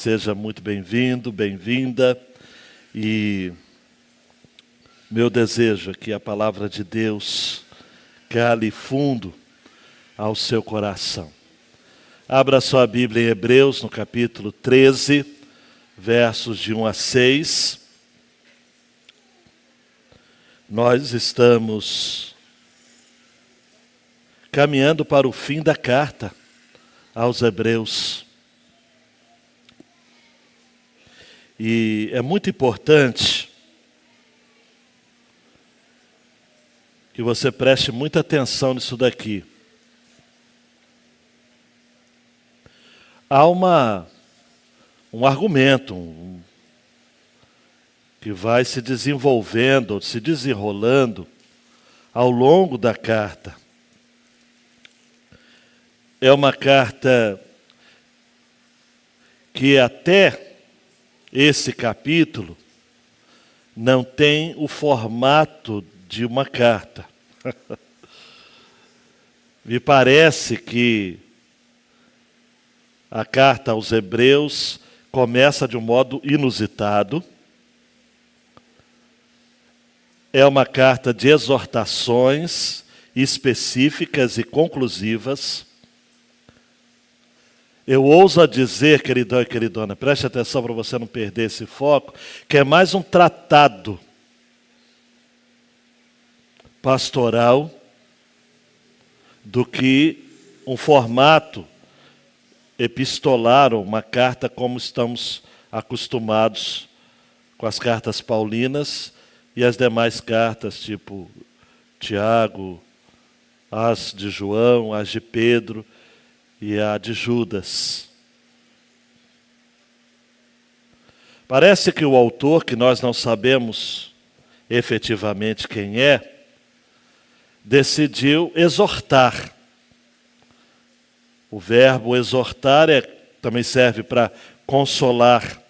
Seja muito bem-vindo, bem-vinda, e meu desejo é que a palavra de Deus cale fundo ao seu coração. Abra sua Bíblia em Hebreus, no capítulo 13, versos de 1 a 6. Nós estamos caminhando para o fim da carta aos Hebreus. E é muito importante que você preste muita atenção nisso daqui. Há um argumento que vai se desenvolvendo, se desenrolando ao longo da carta. É uma carta que até esse capítulo não tem o formato de uma carta. Me parece que a carta aos Hebreus começa de um modo inusitado. É uma carta de exortações específicas e conclusivas. Eu ouso dizer, queridão e queridona, preste atenção para você não perder esse foco, que é mais um tratado pastoral do que um formato epistolar ou uma carta como estamos acostumados com as cartas paulinas e as demais cartas, tipo Tiago, as de João, as de Pedro e a de Judas. Parece que o autor, que nós não sabemos efetivamente quem é, decidiu exortar. O verbo exortar também serve para consolar,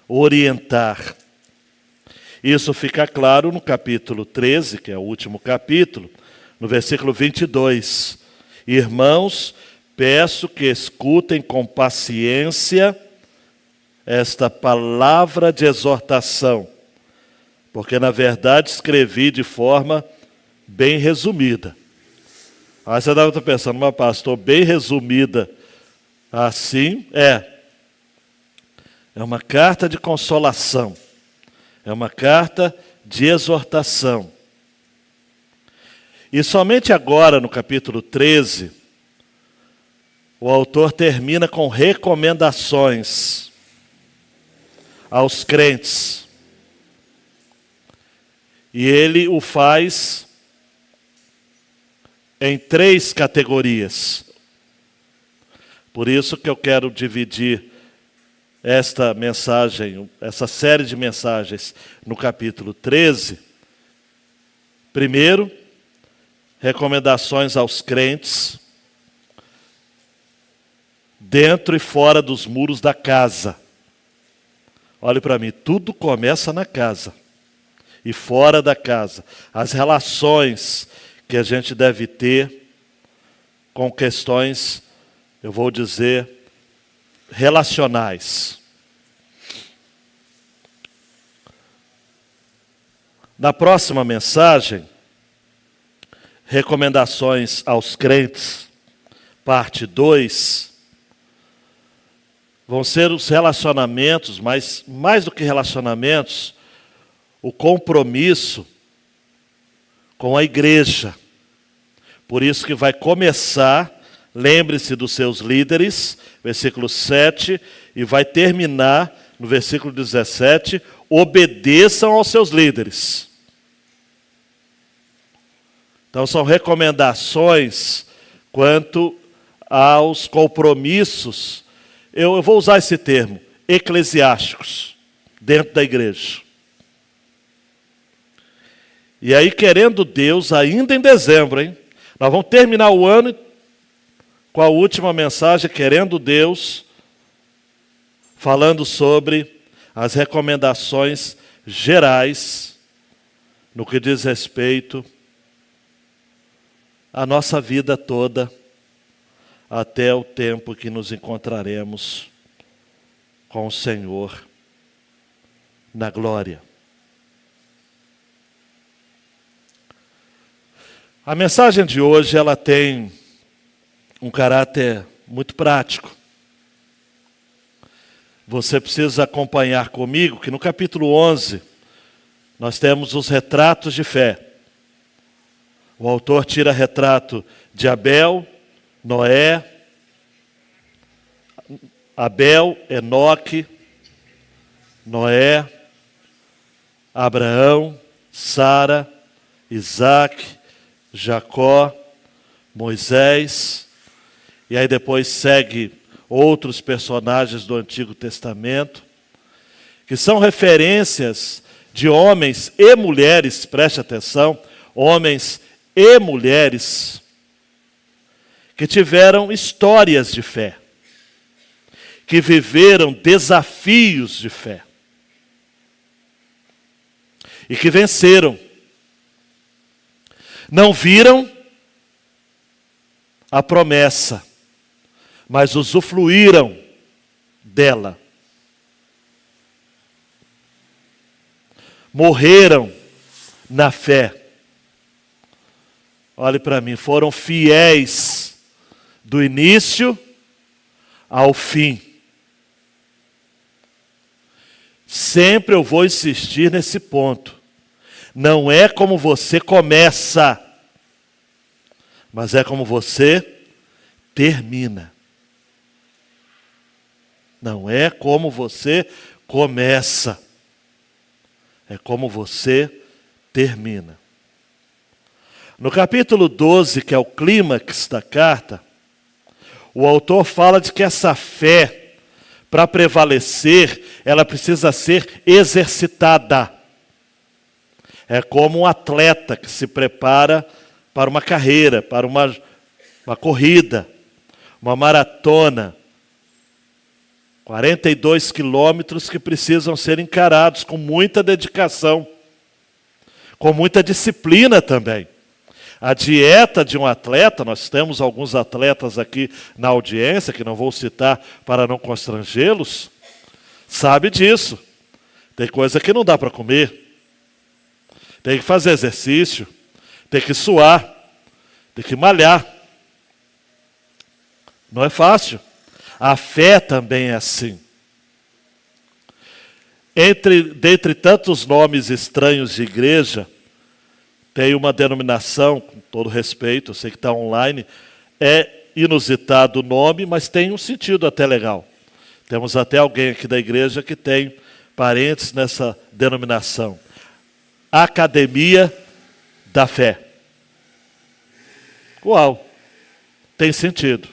orientar. Isso fica claro no capítulo 13, que é o último capítulo, no versículo 22. Irmãos, peço que escutem com paciência esta palavra de exortação, porque na verdade escrevi de forma bem resumida. Aí você deve estar pensando, mas pastor, bem resumida assim? É uma carta de consolação, é uma carta de exortação. E somente agora, no capítulo 13, o autor termina com recomendações aos crentes. E ele o faz em 3 categorias. Por isso que eu quero dividir esta mensagem, essa série de mensagens no capítulo 13. Primeiro, recomendações aos crentes, dentro e fora dos muros da casa. Olhe para mim, tudo começa na casa e fora da casa. As relações que a gente deve ter com questões, eu vou dizer, relacionais. Na próxima mensagem, recomendações aos crentes, parte 2, vão ser os relacionamentos, mas mais do que relacionamentos, o compromisso com a igreja. Por isso que vai começar, lembre-se dos seus líderes, versículo 7, e vai terminar no versículo 17, obedeçam aos seus líderes. Então são recomendações quanto aos compromissos. Eu vou usar esse termo, eclesiásticos, dentro da igreja. E aí, querendo Deus, ainda em dezembro, nós vamos terminar o ano com a última mensagem, querendo Deus, falando sobre as recomendações gerais no que diz respeito à nossa vida toda, até o tempo que nos encontraremos com o Senhor na glória. A mensagem de hoje, ela tem um caráter muito prático. Você precisa acompanhar comigo que no capítulo 11, nós temos os retratos de fé. O autor tira retrato de Abel, Noé, Abel, Enoque, Noé, Abraão, Sara, Isaac, Jacó, Moisés, e aí depois segue outros personagens do Antigo Testamento, que são referências de homens e mulheres, preste atenção, homens e mulheres que tiveram histórias de fé, que viveram desafios de fé e que venceram. Não viram a promessa, mas usufruíram dela. Morreram na fé. Olhe para mim, foram fiéis do início ao fim. Sempre eu vou insistir nesse ponto. Não é como você começa, mas é como você termina. Não é como você começa, é como você termina. No capítulo 12, que é o clímax da carta, o autor fala de que essa fé, para prevalecer, ela precisa ser exercitada. É como um atleta que se prepara para uma carreira, para uma corrida, uma maratona. 42 quilômetros que precisam ser encarados com muita dedicação, com muita disciplina também. A dieta de um atleta, nós temos alguns atletas aqui na audiência, que não vou citar para não constrangê-los, sabe disso. Tem coisa que não dá para comer. Tem que fazer exercício, tem que suar, tem que malhar. Não é fácil. A fé também é assim. Dentre tantos nomes estranhos de igreja, tem uma denominação, com todo respeito, eu sei que está online, é inusitado o nome, mas tem um sentido até legal. Temos até alguém aqui da igreja que tem parentes nessa denominação. Academia da Fé. Uau, tem sentido.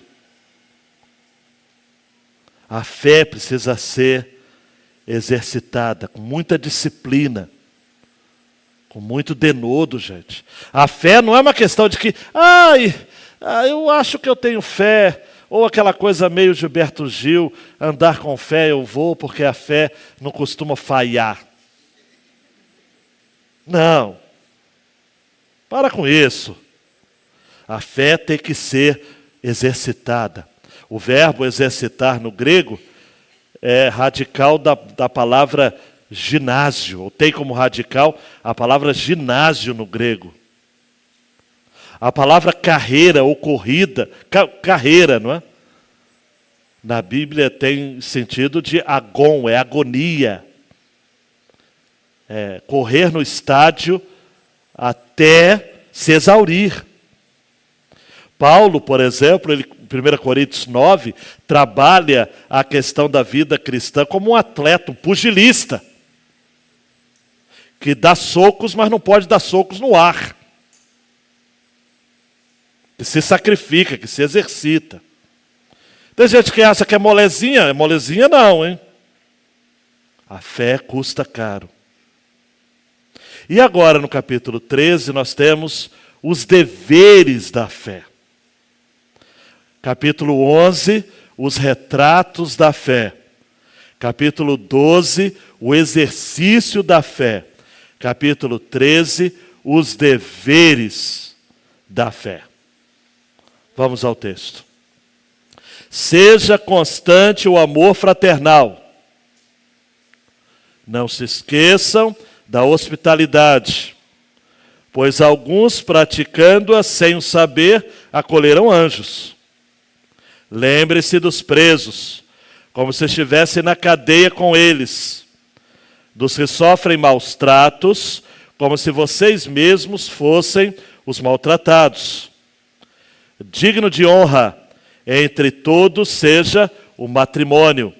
A fé precisa ser exercitada com muita disciplina, com muito denodo, gente. A fé não é uma questão de que, eu acho que eu tenho fé, ou aquela coisa meio Gilberto Gil, andar com fé eu vou, porque a fé não costuma falhar. Não. Para com isso. A fé tem que ser exercitada. O verbo exercitar no grego é radical da palavra ginásio, ou tem como radical a palavra ginásio no grego. A palavra carreira ou corrida, carreira, não é? Na Bíblia tem sentido de agon, é agonia. É correr no estádio até se exaurir. Paulo, por exemplo, ele, 1 Coríntios 9, trabalha a questão da vida cristã como um atleta, um pugilista, que dá socos, mas não pode dar socos no ar. Que se sacrifica, que se exercita. Tem gente que acha que é molezinha não, hein? A fé custa caro. E agora, no capítulo 13, nós temos os deveres da fé. Capítulo 11, os retratos da fé. Capítulo 12, o exercício da fé. Capítulo 13, os deveres da fé. Vamos ao texto. Seja constante o amor fraternal. Não se esqueçam da hospitalidade, pois alguns, praticando-a sem o saber, acolheram anjos. Lembre-se dos presos, como se estivessem na cadeia com eles, dos que sofrem maus tratos, como se vocês mesmos fossem os maltratados. Digno de honra entre todos seja o matrimônio,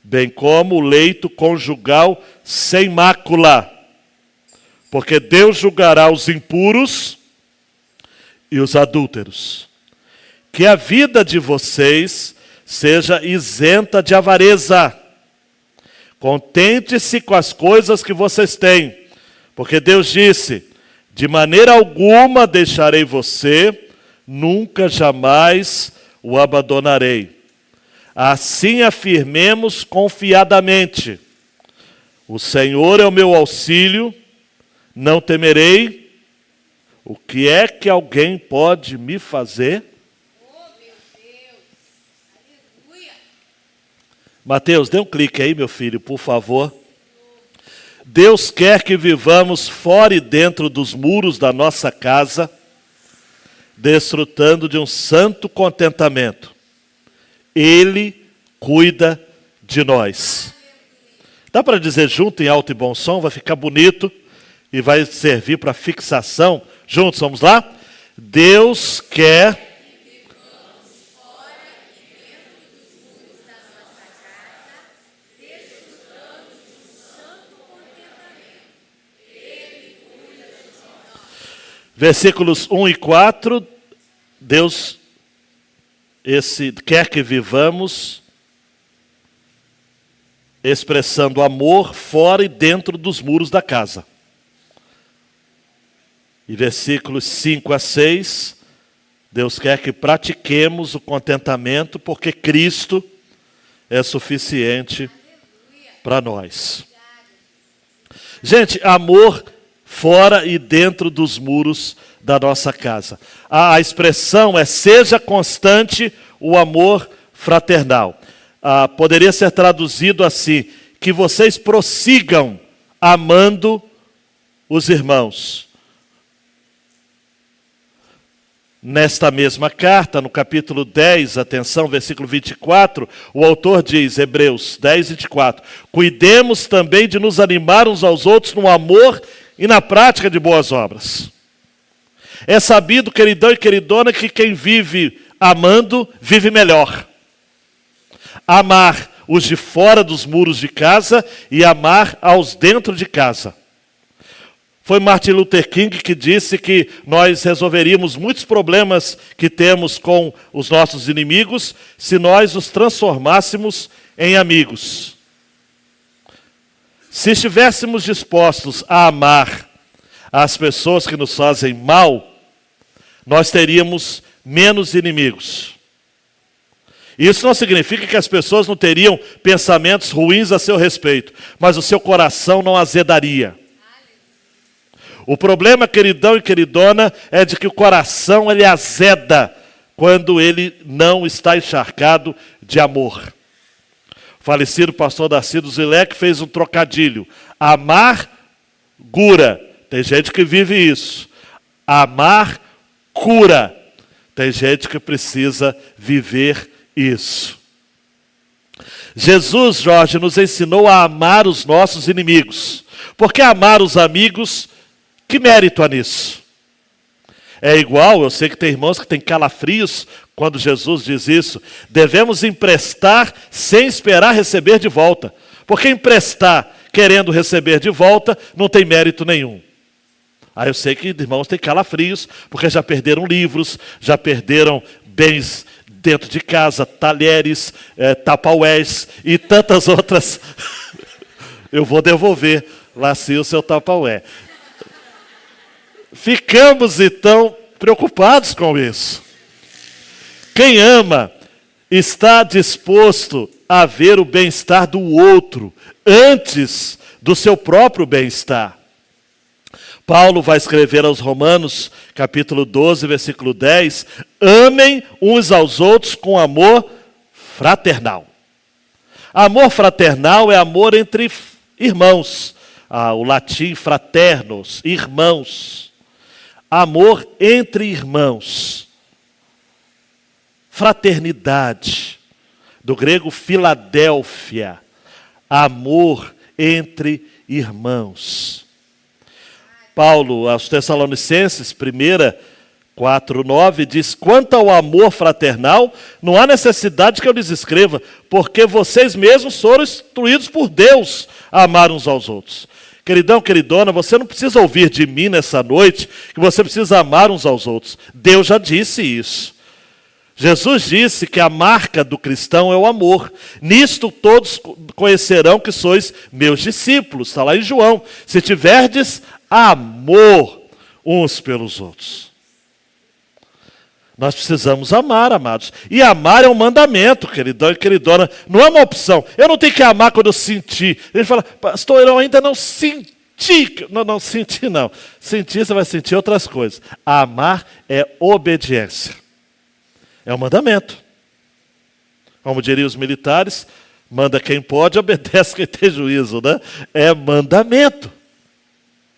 bem como o leito conjugal sem mácula, porque Deus julgará os impuros e os adúlteros. Que a vida de vocês seja isenta de avareza. Contente-se com as coisas que vocês têm, porque Deus disse: de maneira alguma deixarei você, nunca jamais o abandonarei. Assim afirmemos confiadamente: o Senhor é o meu auxílio, não temerei. O que é que alguém pode me fazer? Mateus, dê um clique aí, meu filho, por favor. Deus quer que vivamos fora e dentro dos muros da nossa casa, desfrutando de um santo contentamento. Ele cuida de nós. Dá para dizer junto em alto e bom som? Vai ficar bonito e vai servir para fixação. Juntos, vamos lá? Deus quer versículos 1 e 4, Deus quer que vivamos expressando amor fora e dentro dos muros da casa. E versículos 5 a 6, Deus quer que pratiquemos o contentamento, porque Cristo é suficiente para nós. Gente, amor fora e dentro dos muros da nossa casa. A expressão é: seja constante o amor fraternal. Poderia ser traduzido assim: que vocês prossigam amando os irmãos. Nesta mesma carta, no capítulo 10, atenção, versículo 24, o autor diz, Hebreus 10, 24, cuidemos também de nos animar uns aos outros no amor e na prática de boas obras. É sabido, queridão e queridona, que quem vive amando, vive melhor. Amar os de fora dos muros de casa e amar aos dentro de casa. Foi Martin Luther King que disse que nós resolveríamos muitos problemas que temos com os nossos inimigos se nós os transformássemos em amigos. Se estivéssemos dispostos a amar as pessoas que nos fazem mal, nós teríamos menos inimigos. Isso não significa que as pessoas não teriam pensamentos ruins a seu respeito, mas o seu coração não azedaria. O problema, queridão e queridona, é de que o coração ele azeda quando ele não está encharcado de amor. O falecido pastor Darcy do Zilek fez um trocadilho. Amargura. Tem gente que vive isso. Amar cura. Tem gente que precisa viver isso. Jesus, Jorge, nos ensinou a amar os nossos inimigos. Porque amar os amigos, que mérito há nisso? É igual, eu sei que tem irmãos que têm calafrios quando Jesus diz isso. Devemos emprestar sem esperar receber de volta. Porque emprestar querendo receber de volta não tem mérito nenhum. Eu sei que irmãos têm calafrios, porque já perderam livros, já perderam bens dentro de casa, talheres, tapaués e tantas outras. Eu vou devolver lá sim o seu tapaué. Ficamos então preocupados com isso. Quem ama está disposto a ver o bem-estar do outro antes do seu próprio bem-estar. Paulo vai escrever aos Romanos, capítulo 12, versículo 10, amem uns aos outros com amor fraternal. Amor fraternal é amor entre Irmãos, o latim fraternos, irmãos. Amor entre irmãos. Fraternidade, do grego Filadélfia. Amor entre irmãos. Paulo, aos Tessalonicenses, 1:4:9, diz: quanto ao amor fraternal, não há necessidade que eu lhes escreva, porque vocês mesmos foram instruídos por Deus a amar uns aos outros. Queridão, queridona, você não precisa ouvir de mim nessa noite que você precisa amar uns aos outros. Deus já disse isso. Jesus disse que a marca do cristão é o amor. Nisto todos conhecerão que sois meus discípulos. Está lá em João. Se tiverdes amor uns pelos outros. Nós precisamos amar, amados. E amar é um mandamento, queridão e queridona. Não é uma opção. Eu não tenho que amar quando eu sentir. Ele fala, pastor, eu ainda não senti. Não senti não. Sentir, você vai sentir outras coisas. Amar é obediência. É um mandamento. Como diriam os militares, manda quem pode, obedece quem tem juízo, né? É mandamento.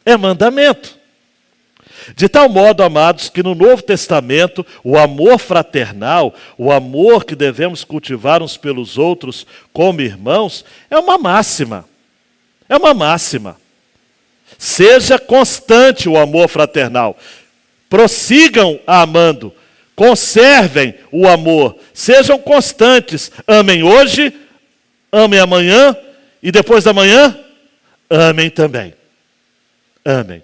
É mandamento. De tal modo, amados, que no Novo Testamento, o amor fraternal, o amor que devemos cultivar uns pelos outros como irmãos, é uma máxima. É uma máxima. Seja constante o amor fraternal. Prossigam amando. Conservem o amor. Sejam constantes. Amem hoje, amem amanhã e depois da manhã, amem também. Amem.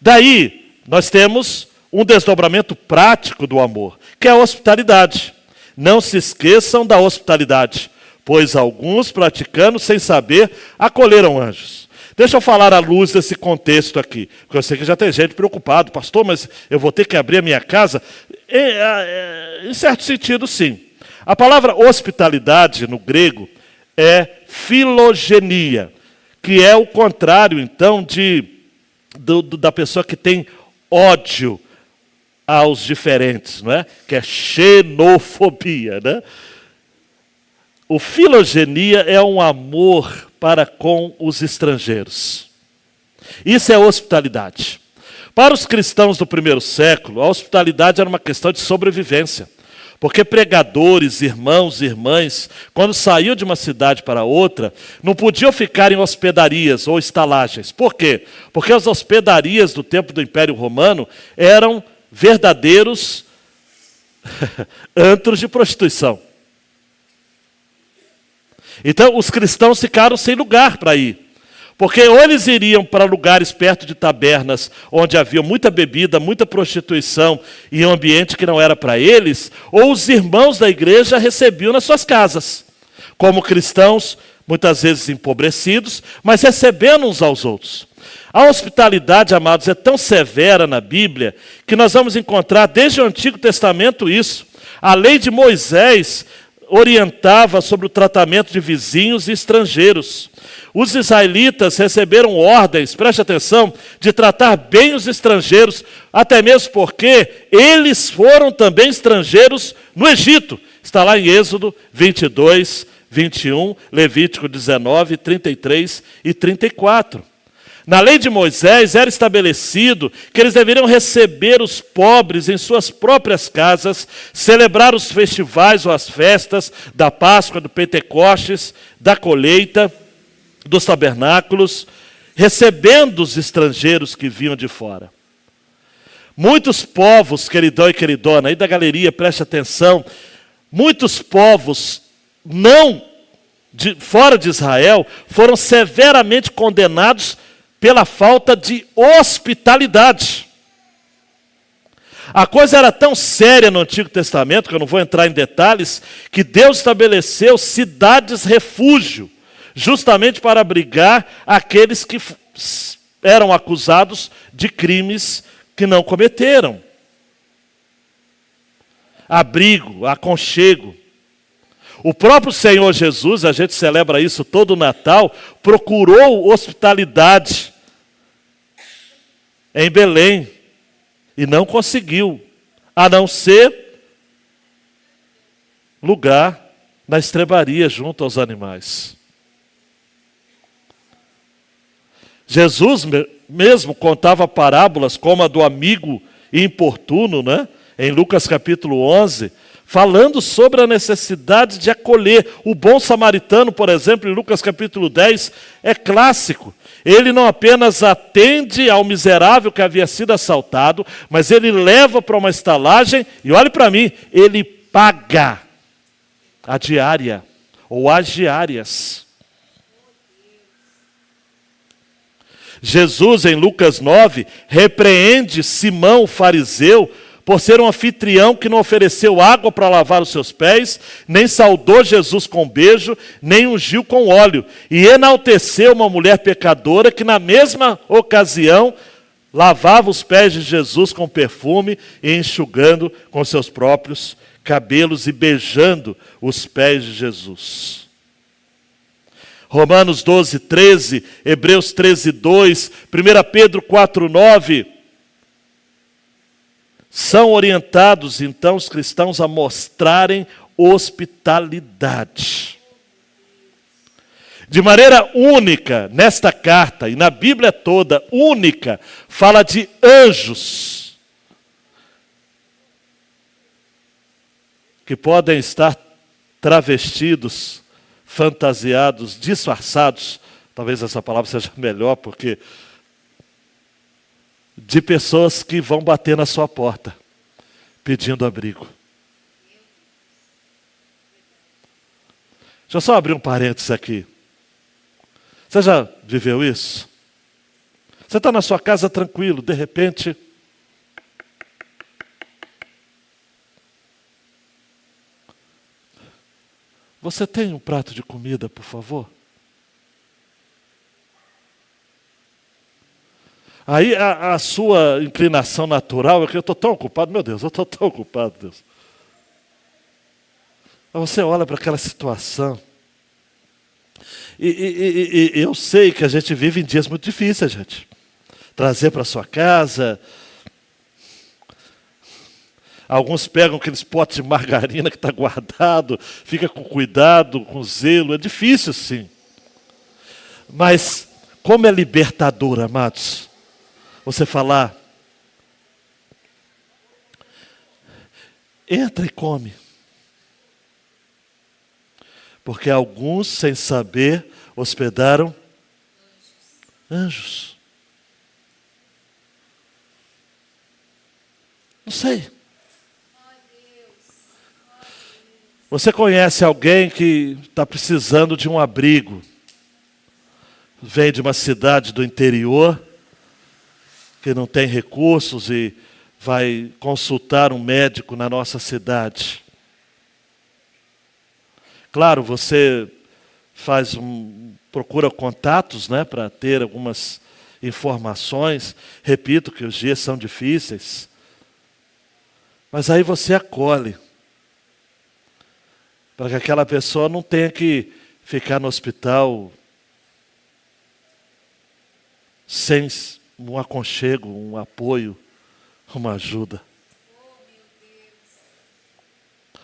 Daí, nós temos um desdobramento prático do amor, que é a hospitalidade. Não se esqueçam da hospitalidade, pois alguns, praticando sem saber, acolheram anjos. Deixa eu falar à luz desse contexto aqui, porque eu sei que já tem gente preocupado. Pastor, mas eu vou ter que abrir a minha casa? Em certo sentido, sim. A palavra hospitalidade, no grego, é filogenia, que é o contrário, então, da pessoa que tem ódio aos diferentes, não é? Que é xenofobia, né? O filogenia é um amor para com os estrangeiros. Isso é hospitalidade. Para os cristãos do primeiro século, a hospitalidade era uma questão de sobrevivência. Porque pregadores, irmãos e irmãs, quando saíam de uma cidade para outra, não podiam ficar em hospedarias ou estalagens. Por quê? Porque as hospedarias do tempo do Império Romano eram verdadeiros antros de prostituição. Então, os cristãos ficaram sem lugar para ir. Porque ou eles iriam para lugares perto de tabernas, onde havia muita bebida, muita prostituição, e um ambiente que não era para eles, ou os irmãos da igreja recebiam nas suas casas, como cristãos, muitas vezes empobrecidos, mas recebendo uns aos outros. A hospitalidade, amados, é tão severa na Bíblia, que nós vamos encontrar desde o Antigo Testamento isso. A lei de Moisés orientava sobre o tratamento de vizinhos e estrangeiros. Os israelitas receberam ordens, preste atenção, de tratar bem os estrangeiros, até mesmo porque eles foram também estrangeiros no Egito. Está lá em Êxodo 22, 21, Levítico 19, 33 e 34. Na lei de Moisés era estabelecido que eles deveriam receber os pobres em suas próprias casas, celebrar os festivais ou as festas da Páscoa, do Pentecostes, da colheita, dos tabernáculos, recebendo os estrangeiros que vinham de fora. Muitos povos, queridão e queridona, aí da galeria, preste atenção, muitos povos fora de Israel foram severamente condenados pela falta de hospitalidade. A coisa era tão séria no Antigo Testamento, que eu não vou entrar em detalhes, que Deus estabeleceu cidades-refúgio, justamente para abrigar aqueles que eram acusados de crimes que não cometeram. Abrigo, aconchego. O próprio Senhor Jesus, a gente celebra isso todo o Natal, procurou hospitalidade em Belém e não conseguiu, a não ser lugar na estrebaria junto aos animais. Jesus mesmo contava parábolas como a do amigo importuno, né? Em Lucas capítulo 11, falando sobre a necessidade de acolher. O bom samaritano, por exemplo, em Lucas capítulo 10, é clássico. Ele não apenas atende ao miserável que havia sido assaltado, mas ele leva para uma estalagem e, olhe para mim, ele paga a diária ou as diárias. Jesus, em Lucas 9, repreende Simão, o fariseu, por ser um anfitrião que não ofereceu água para lavar os seus pés, nem saudou Jesus com beijo, nem ungiu com óleo. E enalteceu uma mulher pecadora que, na mesma ocasião, lavava os pés de Jesus com perfume e enxugando com seus próprios cabelos e beijando os pés de Jesus. Romanos 12, 13, Hebreus 13, 2, 1 Pedro 4, 9, são orientados, então, os cristãos a mostrarem hospitalidade. De maneira única, nesta carta, e na Bíblia toda, única, fala de anjos, que podem estar travestidos, fantasiados, disfarçados, talvez essa palavra seja melhor, porque de pessoas que vão bater na sua porta, pedindo abrigo. Deixa eu só abrir um parênteses aqui. Você já viveu isso? Você está na sua casa tranquilo, de repente, você tem um prato de comida, por favor? Aí a sua inclinação natural é que eu estou tão ocupado, meu Deus, eu estou tão ocupado, Deus. Aí você olha para aquela situação. E eu sei que a gente vive em dias muito difíceis, gente. Trazer para sua casa. Alguns pegam aqueles potes de margarina que está guardado, fica com cuidado, com zelo. É difícil, sim. Mas como é libertador, amados, você falar, entra e come. Porque alguns, sem saber, hospedaram anjos. Não sei. Você conhece alguém que está precisando de um abrigo? Vem de uma cidade do interior, que não tem recursos e vai consultar um médico na nossa cidade. Claro, você procura contatos, né, para ter algumas informações. Repito que os dias são difíceis. Mas aí você acolhe, para que aquela pessoa não tenha que ficar no hospital sem um aconchego, um apoio, uma ajuda.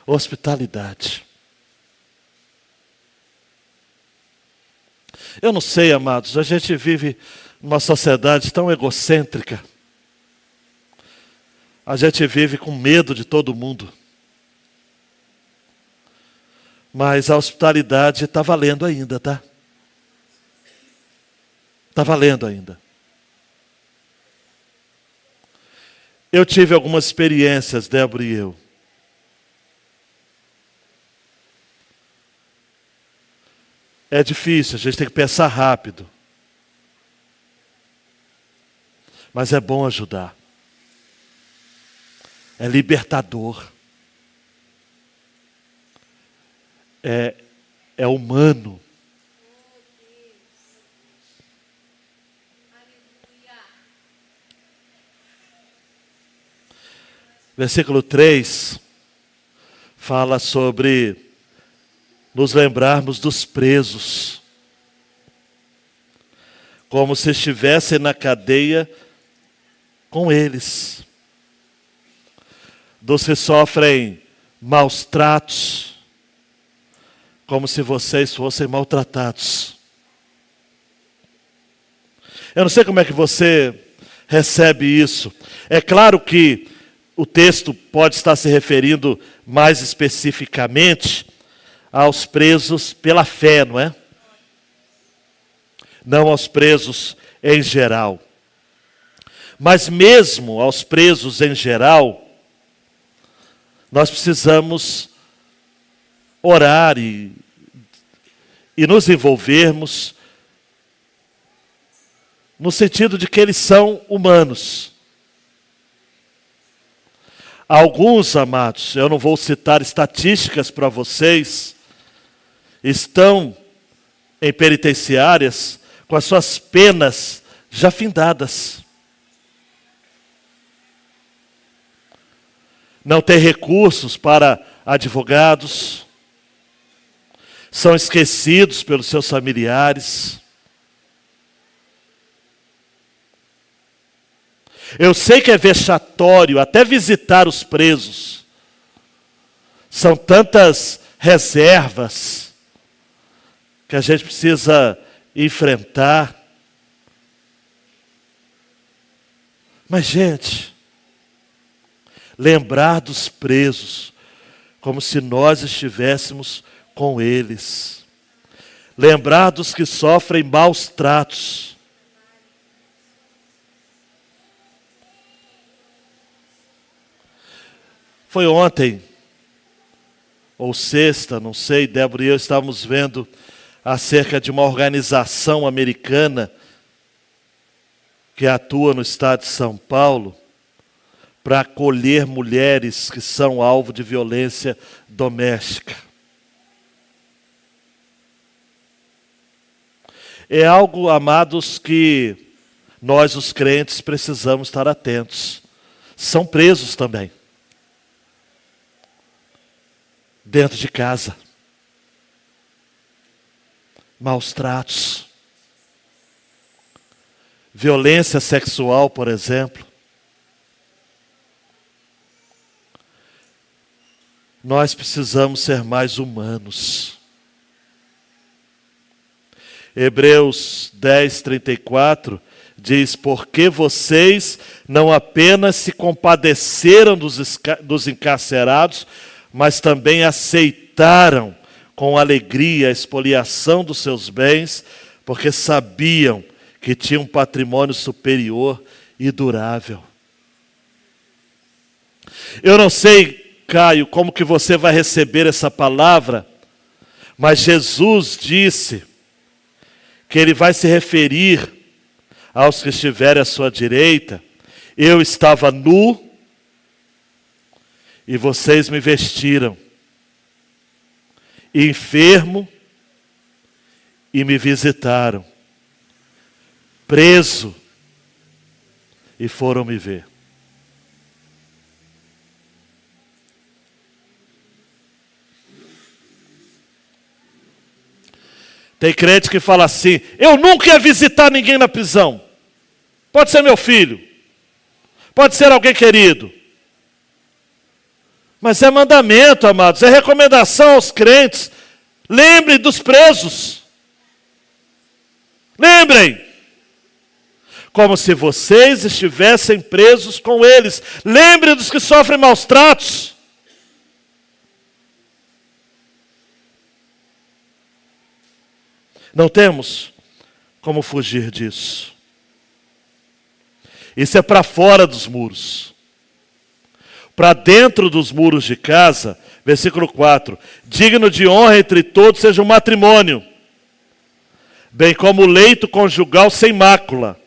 Hospitalidade. Eu não sei, amados, a gente vive numa sociedade tão egocêntrica. A gente vive com medo de todo mundo. Mas a hospitalidade está valendo ainda, tá? Está valendo ainda. Eu tive algumas experiências, Débora e eu. É difícil, a gente tem que pensar rápido. Mas é bom ajudar. É libertador. É humano. Versículo 3 fala sobre nos lembrarmos dos presos, como se estivessem na cadeia com eles, dos que sofrem maus tratos, como se vocês fossem maltratados. Eu não sei como é que você recebe isso. É claro que o texto pode estar se referindo mais especificamente aos presos pela fé, não é? Não aos presos em geral. Mas mesmo aos presos em geral, nós precisamos orar e nos envolvermos no sentido de que eles são humanos. Alguns, amados, eu não vou citar estatísticas para vocês, estão em penitenciárias com as suas penas já findadas. Não tem recursos para advogados, são esquecidos pelos seus familiares. Eu sei que é vexatório até visitar os presos. São tantas reservas que a gente precisa enfrentar. Mas, gente, lembrar dos presos como se nós estivéssemos com eles. Lembrar dos que sofrem maus tratos. Foi ontem, ou sexta, não sei, Débora e eu estávamos vendo acerca de uma organização americana que atua no estado de São Paulo para acolher mulheres que são alvo de violência doméstica. É algo, amados, que nós, os crentes, precisamos estar atentos. São presos também. Dentro de casa. Maus tratos. Violência sexual, por exemplo. Nós precisamos ser mais humanos. Hebreus 10:34 diz: porque vocês não apenas se compadeceram dos encarcerados, mas também aceitaram com alegria a expoliação dos seus bens, porque sabiam que tinham um patrimônio superior e durável. Eu não sei, Caio, como que você vai receber essa palavra, mas Jesus disse que Ele vai se referir aos que estiverem à sua direita. Eu estava nu e vocês me vestiram, enfermo e me visitaram, preso e foram me ver. Tem crente que fala assim: eu nunca ia visitar ninguém na prisão. Pode ser meu filho, pode ser alguém querido. Mas é mandamento, amados, é recomendação aos crentes. Lembrem dos presos. Lembrem. Como se vocês estivessem presos com eles. Lembrem dos que sofrem maus tratos. Não temos como fugir disso. Isso é para fora dos muros. Para dentro dos muros de casa, versículo 4. Digno de honra entre todos seja o matrimônio, bem como o leito conjugal sem mácula,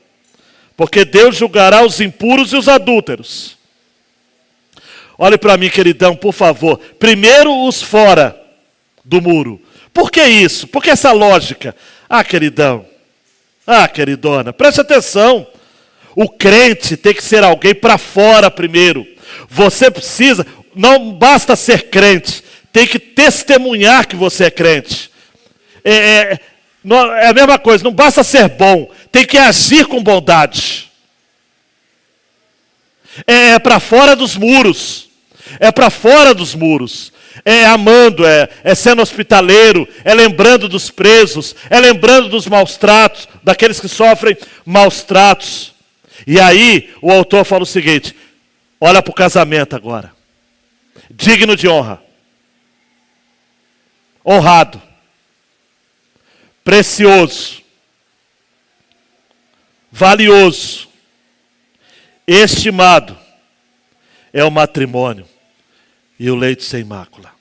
porque Deus julgará os impuros e os adúlteros. Olhe para mim, queridão, por favor. Primeiro os fora do muro. Por que isso? Por que essa lógica? Ah, queridão. Ah, queridona, preste atenção. O crente tem que ser alguém para fora primeiro. Você precisa, não basta ser crente, tem que testemunhar que você é crente. É a mesma coisa, não basta ser bom, tem que agir com bondade. É para fora dos muros. É para fora dos muros. é amando, é sendo hospitaleiro, é lembrando dos presos, é lembrando dos maus tratos, daqueles que sofrem maus tratos. E aí o autor fala o seguinte: olha para o casamento agora. Digno de honra. Honrado. Precioso. Valioso. Estimado é o matrimônio e o leito sem mácula.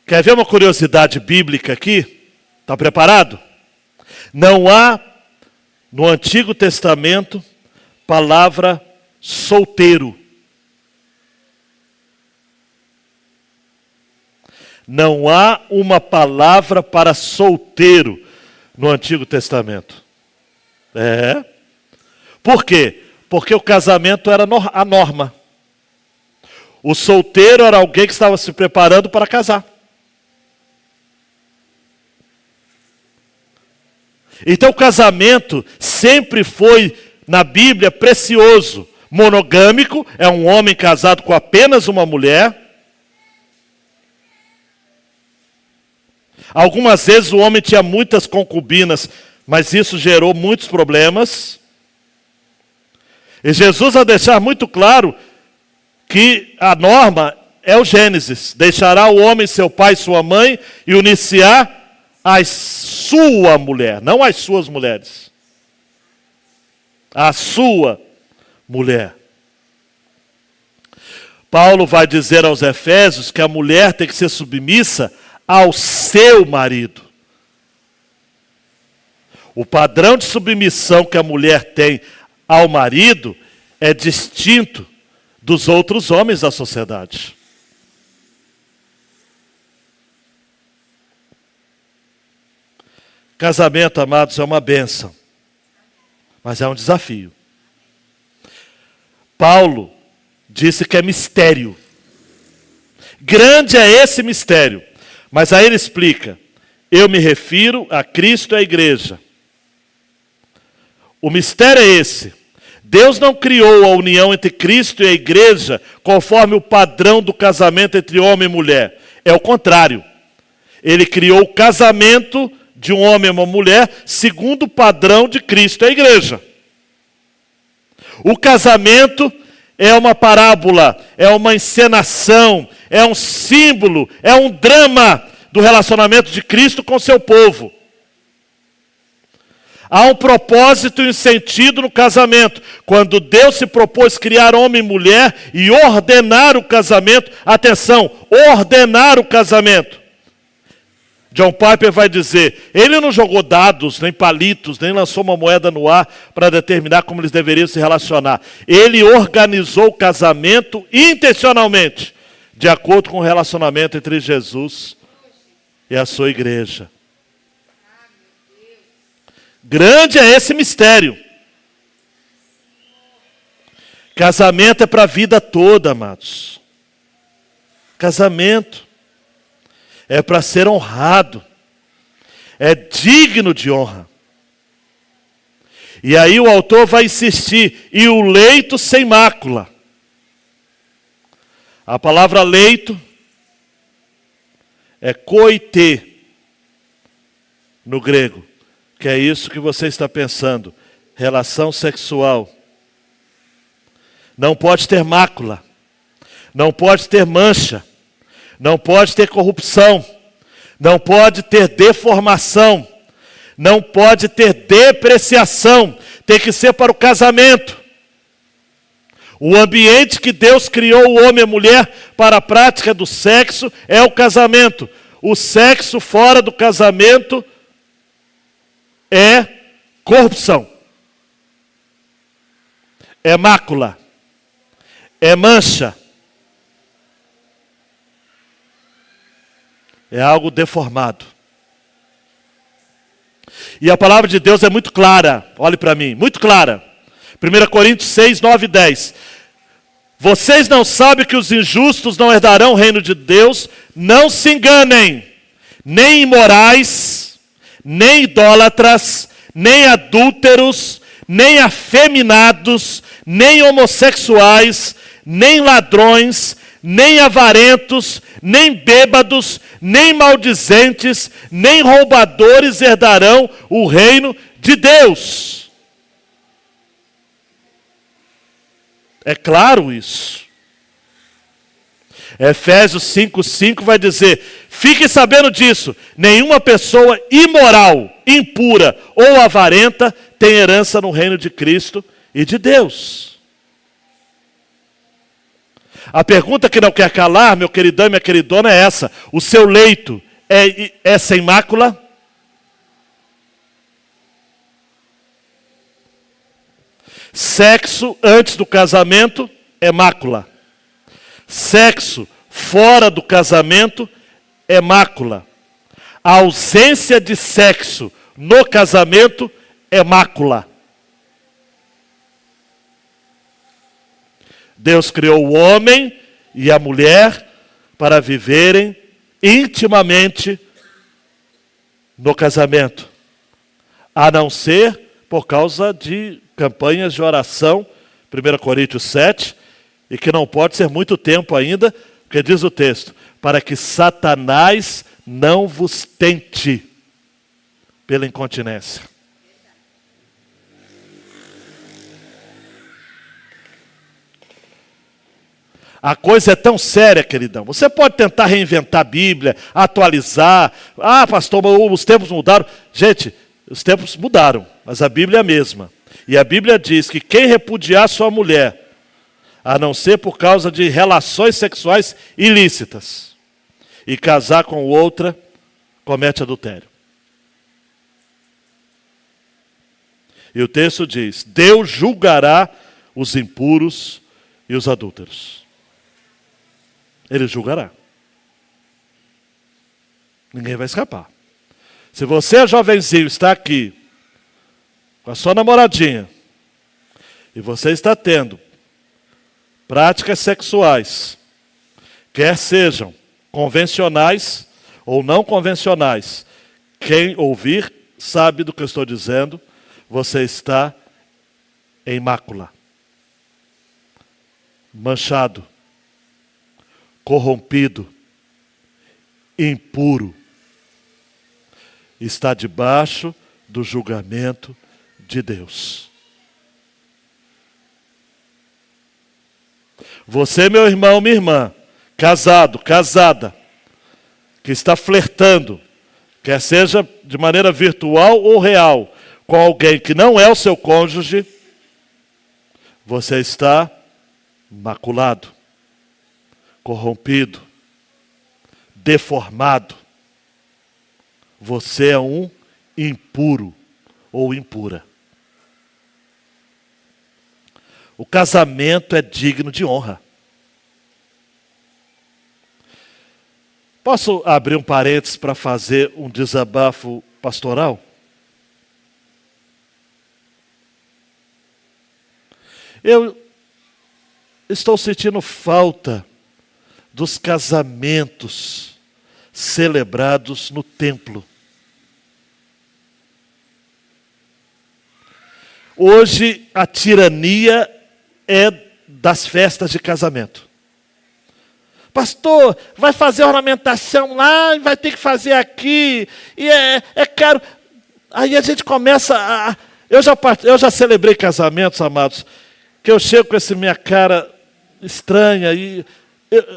Quer ver uma curiosidade bíblica aqui? Está preparado? Não há no Antigo Testamento palavra solteiro. Não há uma palavra para solteiro no Antigo Testamento. Por quê? Porque o casamento era a norma. O solteiro era alguém que estava se preparando para casar. Então o casamento sempre foi, na Bíblia, precioso. Monogâmico, é um homem casado com apenas uma mulher. Algumas vezes o homem tinha muitas concubinas, mas isso gerou muitos problemas. E Jesus vai deixar muito claro que a norma é o Gênesis. Deixará o homem seu pai e sua mãe e unir-se-á a sua mulher, não as suas mulheres. A sua mulher. Paulo vai dizer aos Efésios que a mulher tem que ser submissa ao seu marido. O padrão de submissão que a mulher tem ao marido é distinto dos outros homens da sociedade. Casamento, amados, é uma bênção, mas é um desafio. Paulo disse que é mistério. Grande é esse mistério. Mas aí ele explica: eu me refiro a Cristo e à igreja. O mistério é esse: Deus não criou a união entre Cristo e a igreja conforme o padrão do casamento entre homem e mulher. É o contrário. Ele criou o casamento de um homem e uma mulher segundo o padrão de Cristo e a igreja. O casamento é uma parábola, é uma encenação, é um símbolo, é um drama do relacionamento de Cristo com seu povo. Há um propósito e um sentido no casamento. Quando Deus se propôs criar homem e mulher e ordenar o casamento, atenção, ordenar o casamento. John Piper vai dizer, ele não jogou dados, nem palitos, nem lançou uma moeda no ar para determinar como eles deveriam se relacionar. Ele organizou o casamento intencionalmente, de acordo com o relacionamento entre Jesus e a sua igreja. Grande é esse mistério. Casamento é para a vida toda, amados. Casamento é para ser honrado. É digno de honra. E aí o autor vai insistir, e o leito sem mácula. A palavra leito é koite no grego, que é isso que você está pensando, relação sexual. Não pode ter mácula, não pode ter mancha, não pode ter corrupção, não pode ter deformação, não pode ter depreciação, tem que ser para o casamento. O ambiente que Deus criou o homem e a mulher para a prática do sexo é o casamento. O sexo fora do casamento é corrupção, é mácula, é mancha, é algo deformado. E a palavra de Deus é muito clara, olhe para mim, muito clara. 1 Coríntios 6, 9 e 10. Vocês não sabem que os injustos não herdarão o reino de Deus? Não se enganem, nem imorais, nem idólatras, nem adúlteros, nem afeminados, nem homossexuais, nem ladrões, nem avarentos, nem bêbados, nem maldizentes, nem roubadores herdarão o reino de Deus. É claro isso. Efésios 5:5 vai dizer: fique sabendo disso, nenhuma pessoa imoral, impura ou avarenta tem herança no reino de Cristo e de Deus. A pergunta que não quer calar, meu queridão e minha queridona, é essa: o seu leito é sem mácula? Sexo antes do casamento é mácula. Sexo fora do casamento é mácula. A ausência de sexo no casamento é mácula. Deus criou o homem e a mulher para viverem intimamente no casamento, a não ser por causa de campanhas de oração, 1 Coríntios 7, e que não pode ser muito tempo ainda, porque diz o texto: para que Satanás não vos tente pela incontinência. A coisa é tão séria, queridão. Você pode tentar reinventar a Bíblia, atualizar. Ah, pastor, os tempos mudaram. Gente, os tempos mudaram, mas a Bíblia é a mesma. E a Bíblia diz que quem repudiar sua mulher, a não ser por causa de relações sexuais ilícitas, e casar com outra, comete adultério. E o texto diz: Deus julgará os impuros e os adúlteros. Ele julgará. Ninguém vai escapar. Se você, jovenzinho, está aqui com a sua namoradinha e você está tendo práticas sexuais, quer sejam convencionais ou não convencionais, quem ouvir sabe do que eu estou dizendo, você está em mácula, manchado, corrompido, impuro, está debaixo do julgamento de Deus. Você, meu irmão, minha irmã, casado, casada, que está flertando, quer seja de maneira virtual ou real, com alguém que não é o seu cônjuge, você está maculado, corrompido, deformado. Você é um impuro ou impura. O casamento é digno de honra. Posso abrir um parênteses para fazer um desabafo pastoral? Eu estou sentindo falta dos casamentos celebrados no templo. Hoje a tirania é das festas de casamento. Pastor, vai fazer ornamentação lá, vai ter que fazer aqui, e é caro. Aí a gente começa a... Eu já celebrei casamentos, amados, que eu chego com essa minha cara estranha e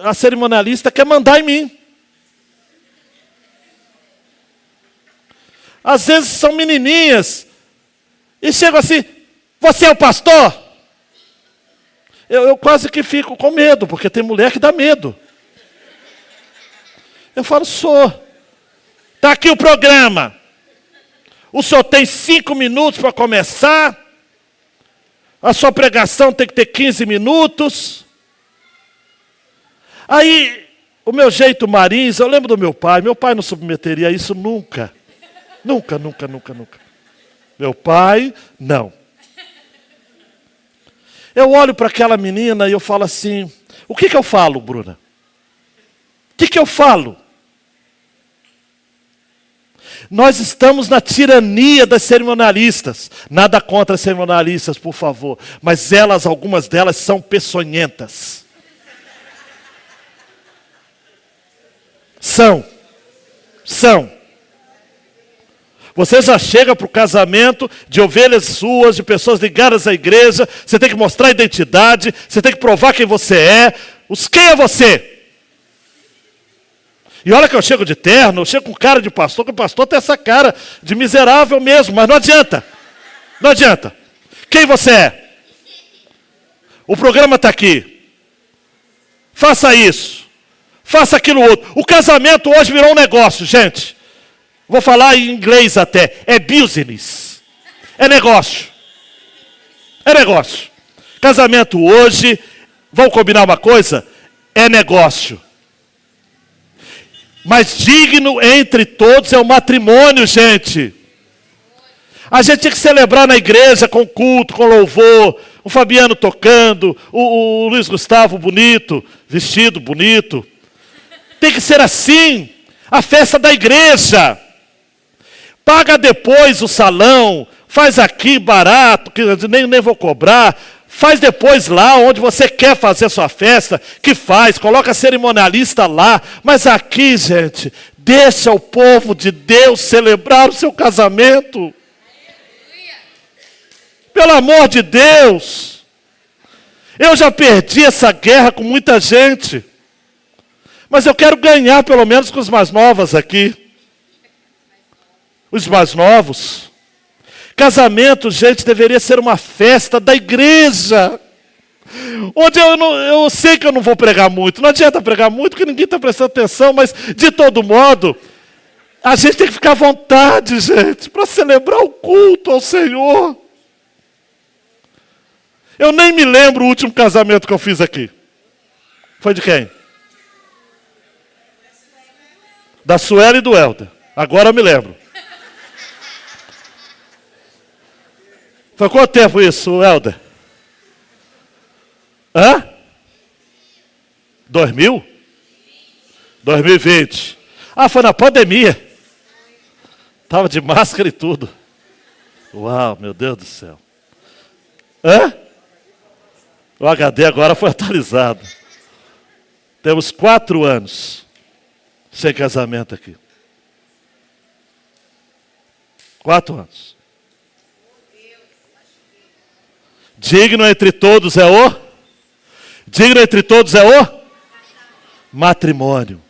a cerimonialista quer mandar em mim. Às vezes são menininhas e chegam assim: você é o pastor? Eu quase que fico com medo, porque tem mulher que dá medo. Eu falo: sou. Está aqui o programa. O senhor tem 5 minutos para começar. A sua pregação tem que ter 15 minutos. Aí, o meu jeito marins, eu lembro do meu pai não submeteria a isso nunca. Nunca, nunca, nunca, nunca. Meu pai, não. Eu olho para aquela menina e eu falo assim: o que eu falo, Bruna? O que eu falo? Nós estamos na tirania das cerimonialistas. Nada contra as cerimonialistas, por favor. Mas algumas delas são peçonhentas. São. Você já chega para o casamento de ovelhas suas, de pessoas ligadas à igreja, você tem que mostrar a identidade, você tem que provar quem você é. Quem é você? E olha que eu chego de terno, eu chego com cara de pastor, que o pastor tem essa cara de miserável mesmo, mas não adianta. Não adianta. Quem você é? O programa está aqui. Faça isso. Faça aquilo outro. O casamento hoje virou um negócio, gente. Vou falar em inglês até. É business. É negócio. É negócio. Casamento hoje, vamos combinar uma coisa? É negócio. Mas digno entre todos é o matrimônio, gente. A gente tinha que celebrar na igreja com culto, com louvor. O Fabiano tocando, o Luiz Gustavo bonito, vestido bonito. Tem que ser assim. A festa da igreja. Paga depois o salão, faz aqui barato, que nem vou cobrar. Faz depois lá onde você quer fazer a sua festa, que faz, coloca cerimonialista lá. Mas aqui, gente, deixa o povo de Deus celebrar o seu casamento. Pelo amor de Deus. Eu já perdi essa guerra com muita gente. Mas eu quero ganhar pelo menos com os mais novos aqui. Os mais novos. Casamento, gente, deveria ser uma festa da igreja. Onde eu sei que eu não vou pregar muito. Não adianta pregar muito, porque ninguém está prestando atenção. Mas, de todo modo, a gente tem que ficar à vontade, gente, para celebrar o culto ao Senhor. Eu nem me lembro o último casamento que eu fiz aqui. Foi de quem? Da Sueli e do Helder. Agora eu me lembro. Foi quanto tempo isso, Helder? 2000? 2020. Foi na pandemia. Estava de máscara e tudo. Uau, meu Deus do céu. O HD agora foi atualizado. Temos 4 anos sem casamento aqui. 4 anos. Digno entre todos é o? Digno entre todos é o? Matrimônio.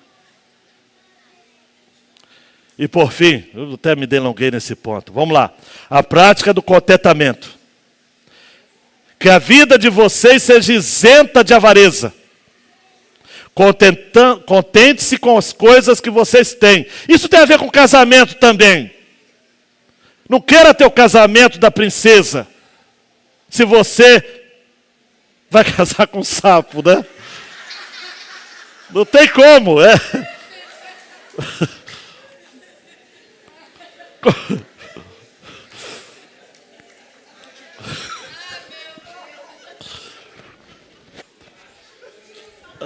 E por fim, eu até me delonguei nesse ponto. Vamos lá. A prática do contentamento. Que a vida de vocês seja isenta de avareza. Contente-se com as coisas que vocês têm. Isso tem a ver com casamento também. Não queira ter o casamento da princesa, se você vai casar com um sapo, né? Não tem como,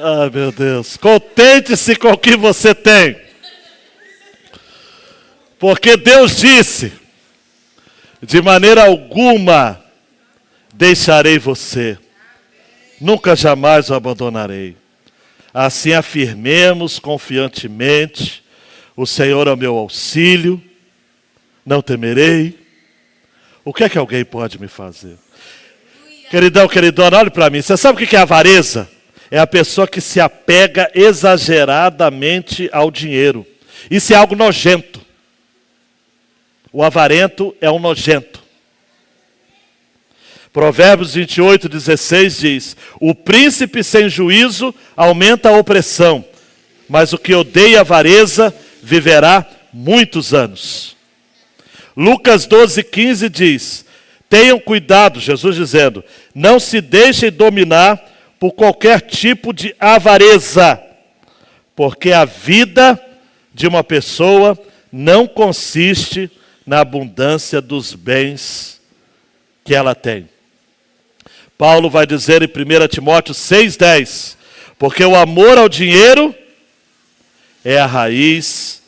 Ai, meu Deus. Contente-se com o que você tem. Porque Deus disse, de maneira alguma deixarei você. Nunca jamais o abandonarei. Assim afirmemos confiantemente, o Senhor é o meu auxílio, não temerei. O que é que alguém pode me fazer? Queridão, queridona, olhe para mim. Você sabe o que é avareza? É a pessoa que se apega exageradamente ao dinheiro. Isso é algo nojento. O avarento é um nojento. Provérbios 28:16 diz: o príncipe sem juízo aumenta a opressão, mas o que odeia a avareza viverá muitos anos. Lucas 12:15 diz: tenham cuidado, Jesus dizendo, não se deixem dominar por qualquer tipo de avareza, porque a vida de uma pessoa não consiste na abundância dos bens que ela tem. Paulo vai dizer em 1 Timóteo 6:10, porque o amor ao dinheiro é a raiz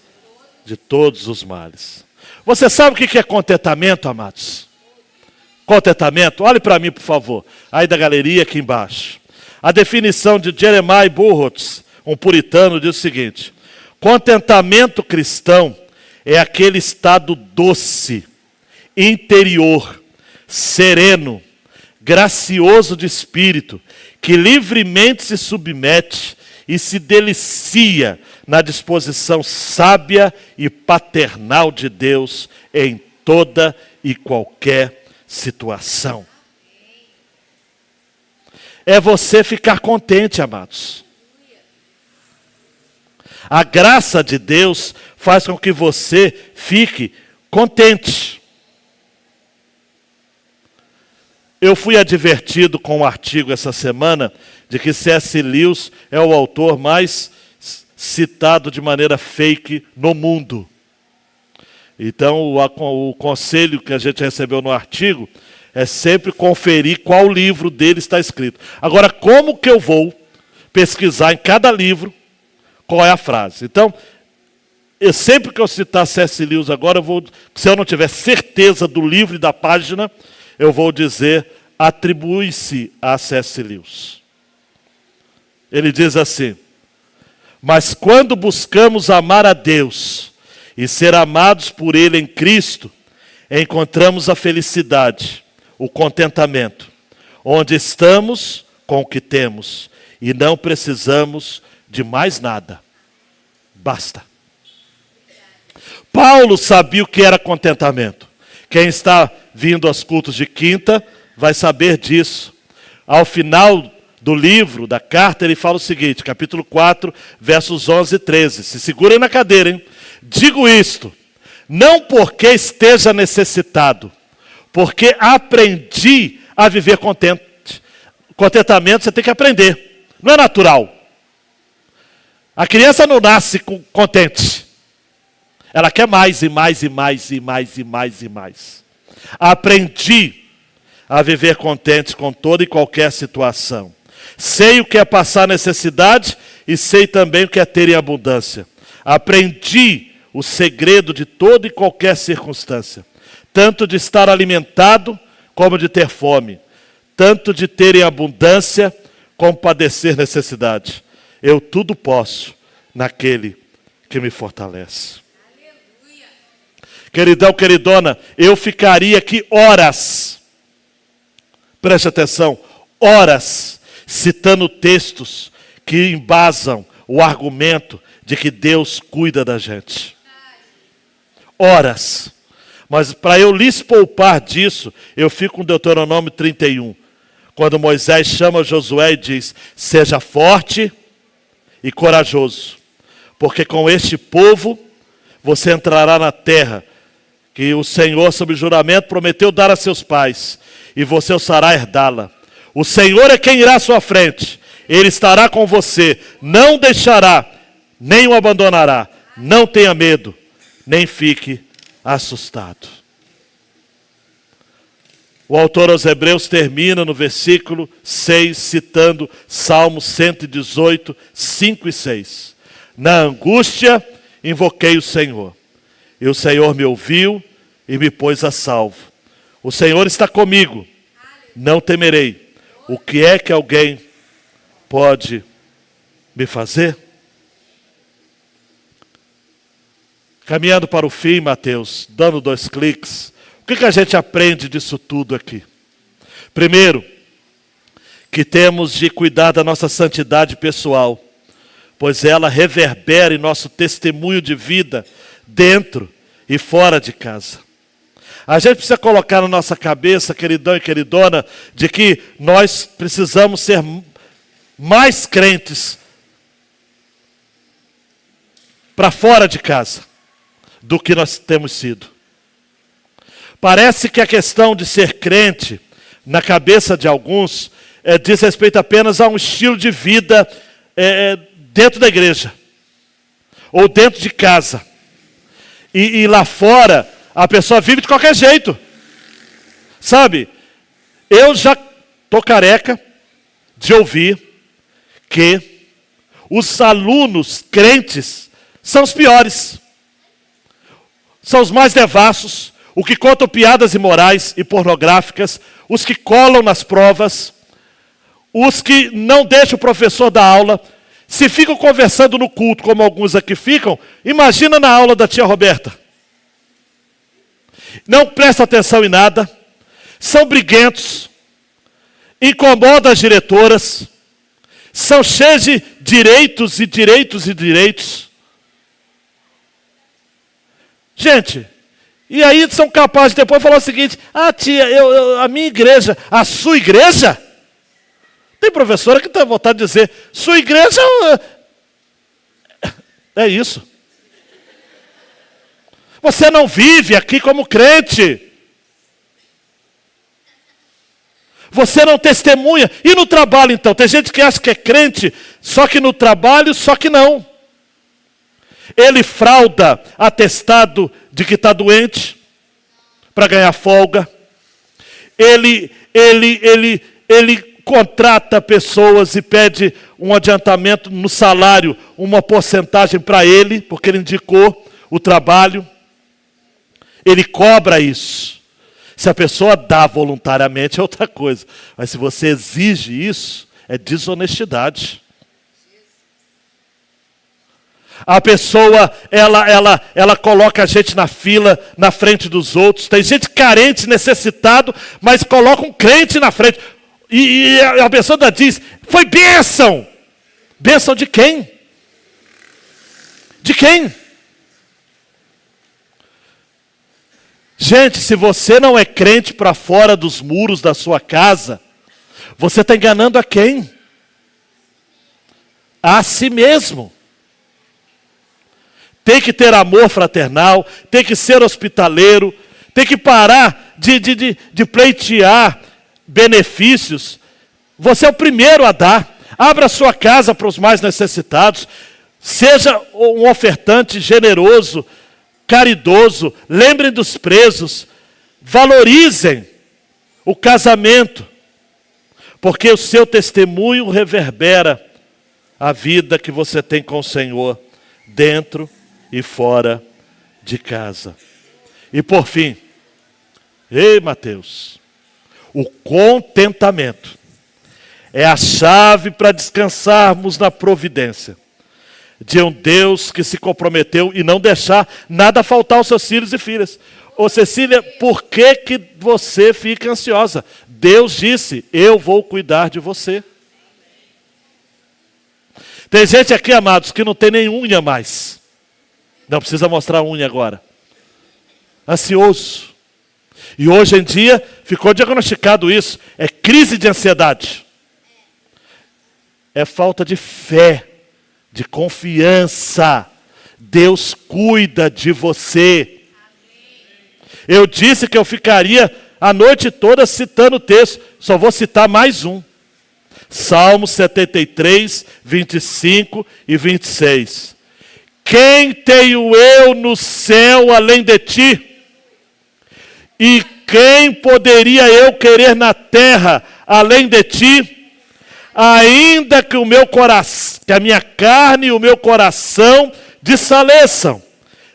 de todos os males. Você sabe o que é contentamento, amados? Contentamento, olhe para mim, por favor, aí da galeria aqui embaixo. A definição de Jeremiah Burroughs, um puritano, diz o seguinte: Contentamento cristão é aquele estado doce, interior, sereno, gracioso de espírito, que livremente se submete e se delicia na disposição sábia e paternal de Deus em toda e qualquer situação. É você ficar contente, amados. A graça de Deus faz com que você fique contente. Eu fui advertido com um artigo essa semana de que C.S. Lewis é o autor mais citado de maneira fake no mundo. Então, o conselho que a gente recebeu no artigo é sempre conferir qual livro dele está escrito. Agora, como que eu vou pesquisar em cada livro qual é a frase? Então, sempre que eu citar C.S. Lewis agora, se eu não tiver certeza do livro e da página, eu vou dizer, atribui-se a C.S. Lewis. Ele diz assim: mas quando buscamos amar a Deus e ser amados por Ele em Cristo, encontramos a felicidade, o contentamento, onde estamos com o que temos e não precisamos de mais nada. Basta. Paulo sabia o que era contentamento. Quem está vindo aos cultos de quinta vai saber disso. Ao final do livro, da carta, ele fala o seguinte, capítulo 4, versos 11 e 13. Se segurem na cadeira, hein? Digo isto, não porque esteja necessitado, porque aprendi a viver contente. Contentamento você tem que aprender, não é natural. A criança não nasce contente. Ela quer mais e mais e mais e mais e mais e mais. Aprendi a viver contente com toda e qualquer situação. Sei o que é passar necessidade e sei também o que é ter em abundância. Aprendi o segredo de toda e qualquer circunstância. Tanto de estar alimentado como de ter fome. Tanto de ter em abundância como padecer necessidade. Eu tudo posso naquele que me fortalece. Aleluia. Queridão, queridona, eu ficaria aqui horas, preste atenção, horas, citando textos que embasam o argumento de que Deus cuida da gente. Horas. Mas para eu lhes poupar disso, eu fico com Deuteronômio 31. Quando Moisés chama Josué e diz, seja forte e corajoso, porque com este povo você entrará na terra que o Senhor, sob juramento, prometeu dar a seus pais, e você osará herdá-la. O Senhor é quem irá à sua frente, Ele estará com você, não deixará, nem o abandonará. Não tenha medo, nem fique assustado. O autor aos Hebreus termina no versículo 6, citando Salmo 118, 5 e 6. Na angústia, invoquei o Senhor. E o Senhor me ouviu e me pôs a salvo. O Senhor está comigo, não temerei. O que é que alguém pode me fazer? Caminhando para o fim, Mateus, dando 2 cliques. O que a gente aprende disso tudo aqui? Primeiro, que temos de cuidar da nossa santidade pessoal, pois ela reverbera em nosso testemunho de vida dentro e fora de casa. A gente precisa colocar na nossa cabeça, queridão e queridona, de que nós precisamos ser mais crentes para fora de casa do que nós temos sido. Parece que a questão de ser crente, na cabeça de alguns, diz respeito apenas a um estilo de vida dentro da igreja, ou dentro de casa. E lá fora, a pessoa vive de qualquer jeito. Sabe, eu já estou careca de ouvir que os alunos crentes são os piores. São os mais devassos, os que contam piadas imorais e pornográficas, os que colam nas provas, os que não deixam o professor dar aula. Se ficam conversando no culto, como alguns aqui ficam, imagina na aula da tia Roberta. Não prestam atenção em nada, são briguentos, incomodam as diretoras, são cheios de direitos e direitos e direitos. Gente, e aí são capazes de depois falar o seguinte: ah, tia, a minha igreja, a sua igreja? Tem professora que tem vontade de dizer, sua igreja é isso. Você não vive aqui como crente. Você não testemunha. E no trabalho, então? Tem gente que acha que é crente, só que no trabalho, só que não. Ele frauda atestado de que está doente, para ganhar folga. Ele contrata pessoas e pede um adiantamento no salário, uma porcentagem para ele, porque ele indicou o trabalho. Ele cobra isso. Se a pessoa dá voluntariamente é outra coisa. Mas se você exige isso, é desonestidade. A pessoa, ela coloca a gente na fila, na frente dos outros. Tem gente carente, necessitado, mas coloca um crente na frente. E a pessoa ainda diz, foi bênção. Bênção de quem? De quem? Gente, se você não é crente para fora dos muros da sua casa, você está enganando a quem? A si mesmo. Tem que ter amor fraternal, tem que ser hospitaleiro, tem que parar de pleitear benefícios. Você é o primeiro a dar. Abra sua casa para os mais necessitados. Seja um ofertante generoso, caridoso. Lembrem dos presos. Valorizem o casamento. Porque o seu testemunho reverbera a vida que você tem com o Senhor, dentro e fora de casa. E por fim, ei Mateus, o contentamento é a chave para descansarmos na providência de um Deus que se comprometeu e não deixar nada faltar aos seus filhos e filhas. Ô Cecília, por que você fica ansiosa? Deus disse, eu vou cuidar de você. Tem gente aqui, amados, que não tem nem unha mais. Não precisa mostrar a unha agora. Ansioso. E hoje em dia ficou diagnosticado isso. É crise de ansiedade. É falta de fé, de confiança. Deus cuida de você. Eu disse que eu ficaria a noite toda citando o texto. Só vou citar mais um. Salmo 73, 25 e 26. Quem tenho eu no céu além de ti? E quem poderia eu querer na terra além de ti? Ainda que o meu coração, que a minha carne e o meu coração desfaleçam,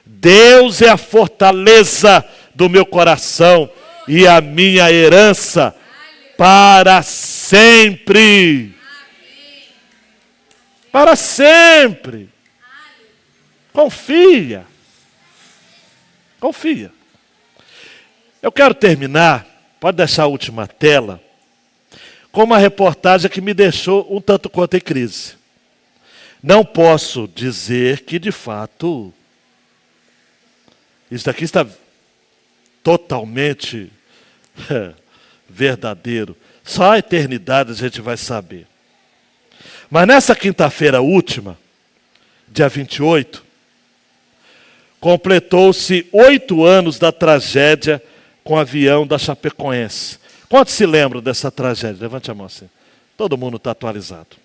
Deus é a fortaleza do meu coração e a minha herança para sempre. Para sempre. Confia. Confia. Eu quero terminar, pode deixar a última tela, com uma reportagem que me deixou um tanto quanto em crise. Não posso dizer que, de fato, isso daqui está totalmente verdadeiro. Só a eternidade a gente vai saber. Mas nessa quinta-feira última, dia 28, completou-se 8 anos da tragédia com o avião da Chapecoense. Quantos se lembram dessa tragédia? Levante a mão assim. Todo mundo está atualizado.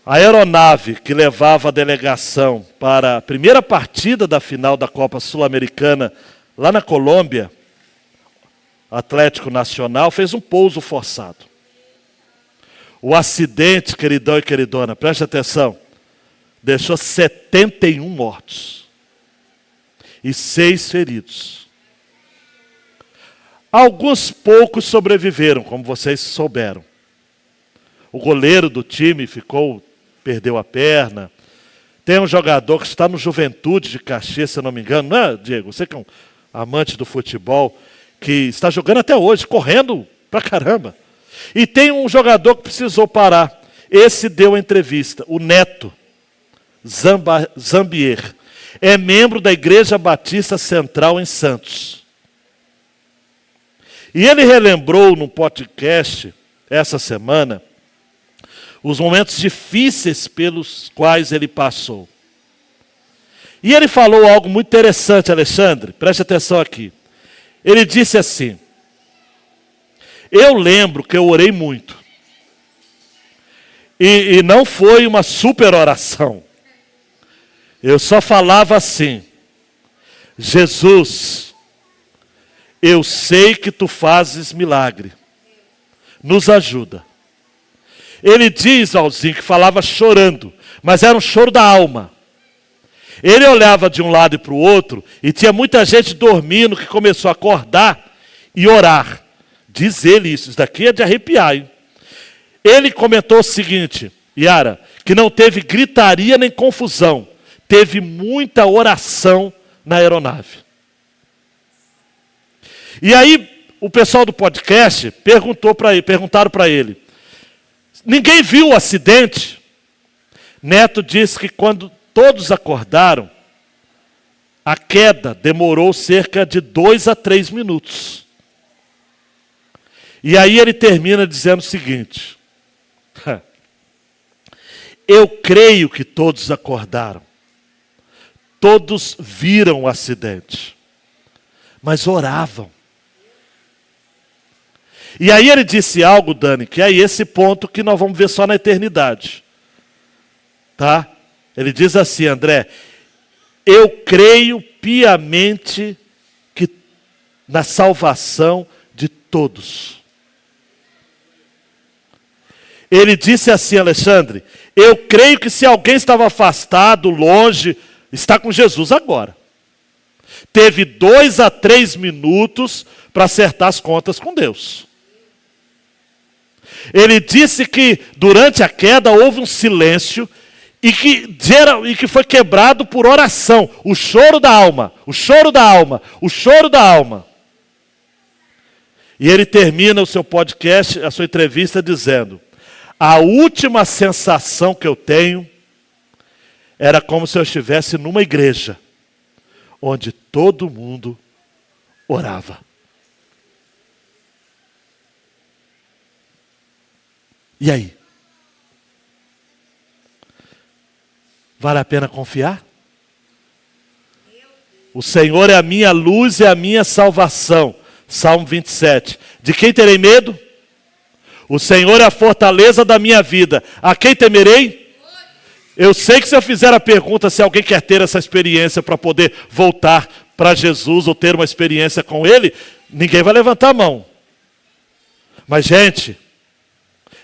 A aeronave que levava a delegação para a primeira partida da final da Copa Sul-Americana, lá na Colômbia, Atlético Nacional, fez um pouso forçado. O acidente, queridão e queridona, preste atenção, deixou 71 mortos e 6 feridos. Alguns poucos sobreviveram, como vocês souberam. O goleiro do time ficou perdeu a perna. Tem um jogador que está no Juventude de Caxias, se eu não me engano, não é, Diego? Você que é um amante do futebol, que está jogando até hoje, correndo pra caramba. E tem um jogador que precisou parar. Esse deu a entrevista, o Neto Zambier. É membro da Igreja Batista Central em Santos. E ele relembrou no podcast, essa semana, os momentos difíceis pelos quais ele passou. E ele falou algo muito interessante, Alexandre, preste atenção aqui. Ele disse assim: eu lembro que eu orei muito. E não foi uma super oração. Eu só falava assim: Jesus, eu sei que tu fazes milagre. Nos ajuda. Ele diz, Alzinho, que falava chorando, mas era um choro da alma. Ele olhava de um lado e para o outro, e tinha muita gente dormindo que começou a acordar e orar. Diz ele isso daqui é de arrepiar, hein? Ele comentou o seguinte, Yara, que não teve gritaria nem confusão, teve muita oração na aeronave. E aí, o pessoal do podcast perguntaram para ele, ninguém viu o acidente? Neto disse que quando todos acordaram, a queda demorou cerca de 2 a 3 minutos. E aí ele termina dizendo o seguinte: eu creio que todos acordaram. Todos viram o acidente. Mas oravam. E aí ele disse algo, Dani, que é esse ponto que nós vamos ver só na eternidade. Tá? Ele diz assim, André, eu creio piamente que na salvação de todos. Ele disse assim, Alexandre, eu creio que se alguém estava afastado, longe, está com Jesus agora. Teve 2 a 3 minutos para acertar as contas com Deus. Ele disse que durante a queda houve um silêncio e que foi quebrado por oração. O choro da alma, o choro da alma, o choro da alma. E ele termina o seu podcast, a sua entrevista dizendo: a última sensação que eu tenho era como se eu estivesse numa igreja onde todo mundo orava. E aí? Vale a pena confiar? O Senhor é a minha luz e a minha salvação. Salmo 27. De quem terei medo? O Senhor é a fortaleza da minha vida. A quem temerei? Eu sei que se eu fizer a pergunta se alguém quer ter essa experiência para poder voltar para Jesus ou ter uma experiência com Ele, ninguém vai levantar a mão. Mas, gente,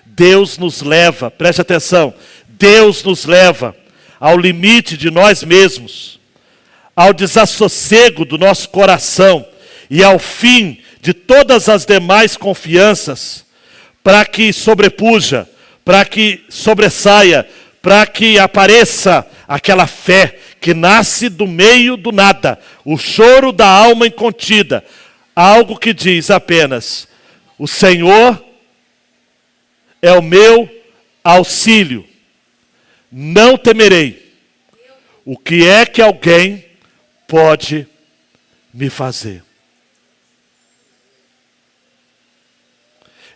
Deus nos leva, preste atenção, Deus nos leva ao limite de nós mesmos, ao desassossego do nosso coração e ao fim de todas as demais confianças, para que sobrepuja, para que sobressaia, para que apareça aquela fé que nasce do meio do nada, o choro da alma incontida, algo que diz apenas: o Senhor é o meu auxílio, não temerei. O que é que alguém pode me fazer?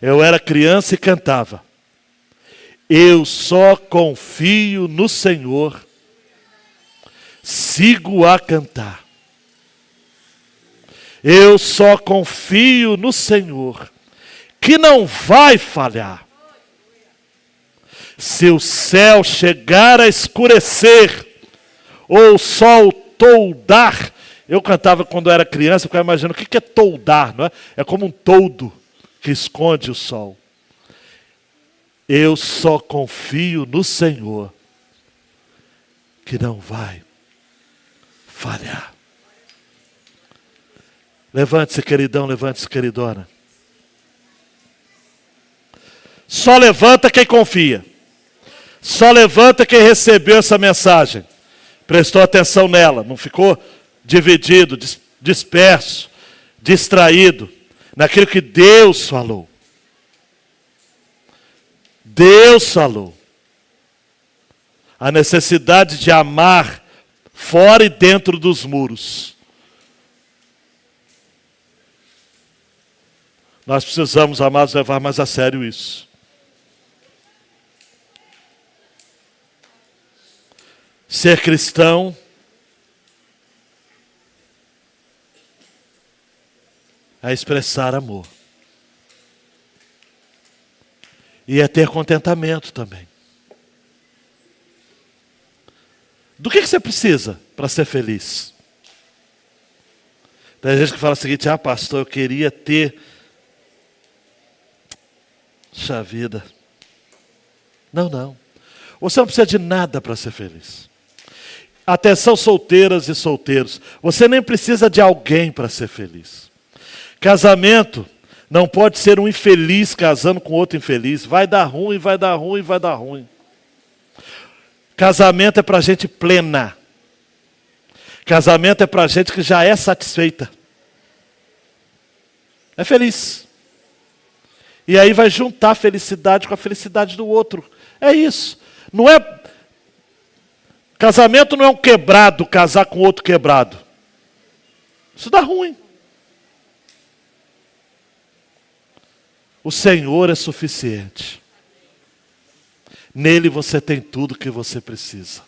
Eu era criança e cantava: eu só confio no Senhor, sigo a cantar. Eu só confio no Senhor, que não vai falhar. Se o céu chegar a escurecer, ou o sol toldar, eu cantava quando eu era criança, eu ficava imaginando, o que é toldar, não é? É como um toldo que esconde o sol. Eu só confio no Senhor, que não vai falhar. Levante-se, queridão, levante-se, queridona. Só levanta quem confia. Só levanta quem recebeu essa mensagem. Prestou atenção nela, não ficou dividido, disperso, distraído naquilo que Deus falou. Deus falou. A necessidade de amar fora e dentro dos muros. Nós precisamos, amados, levar mais a sério isso. Ser cristão é expressar amor. E é ter contentamento também. Do que você precisa para ser feliz? Tem gente que fala o seguinte: ah, pastor, eu queria ter... Puxa vida. Não. Você não precisa de nada para ser feliz. Atenção, solteiras e solteiros. Você nem precisa de alguém para ser feliz. Casamento não pode ser um infeliz casando com outro infeliz. Vai dar ruim, vai dar ruim, vai dar ruim. Casamento é para gente plena. Casamento é para gente que já é satisfeita. É feliz. E aí vai juntar a felicidade com a felicidade do outro. É isso. Não é... Casamento não é um quebrado casar com outro quebrado. Isso dá ruim. O Senhor é suficiente. Nele você tem tudo que você precisa.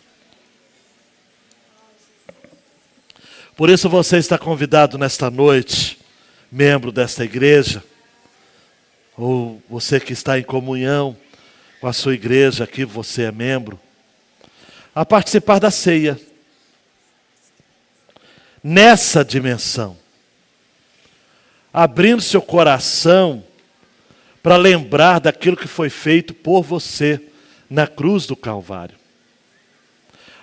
Por isso você está convidado nesta noite, membro desta igreja, ou você que está em comunhão com a sua igreja, aqui você é membro, a participar da ceia. Nessa dimensão. Abrindo seu coração para lembrar daquilo que foi feito por você na cruz do Calvário.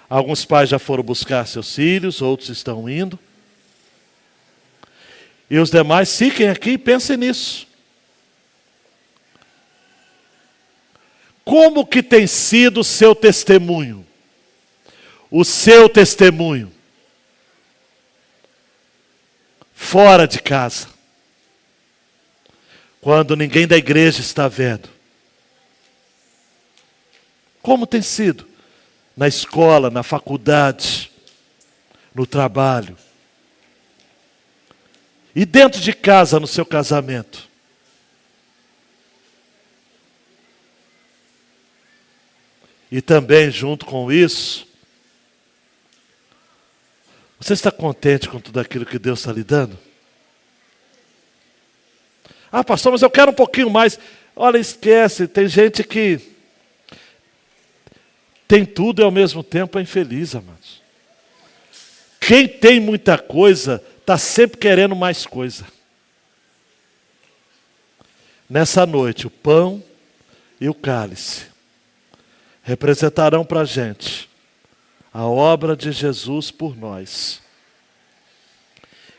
Alguns pais já foram buscar seus filhos, outros estão indo. E os demais fiquem aqui e pensem nisso. Como que tem sido o seu testemunho? O seu testemunho. Fora de casa. Quando ninguém da igreja está vendo. Como tem sido? Na escola, na faculdade, no trabalho. E dentro de casa, no seu casamento. E também, junto com isso, você está contente com tudo aquilo que Deus está lhe dando? Ah, pastor, mas eu quero um pouquinho mais. Olha, esquece, tem gente que tem tudo e ao mesmo tempo é infeliz, amados. Quem tem muita coisa, está sempre querendo mais coisa. Nessa noite, o pão e o cálice representarão para a gente a obra de Jesus por nós.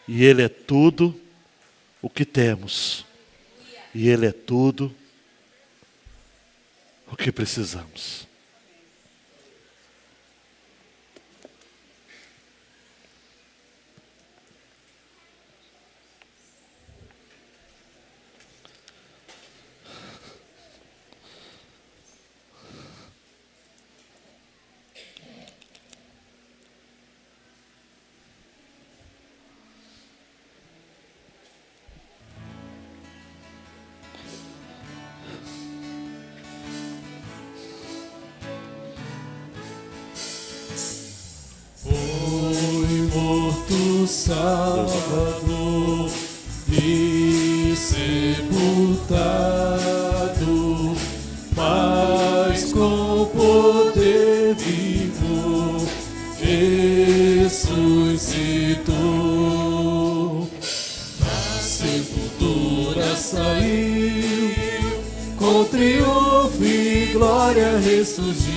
E Ele é tudo o que temos. E Ele é tudo o que precisamos. Salvador e sepultado, mas com poder vivo ressuscitou. Da sepultura saiu, com triunfo e glória ressurgiu.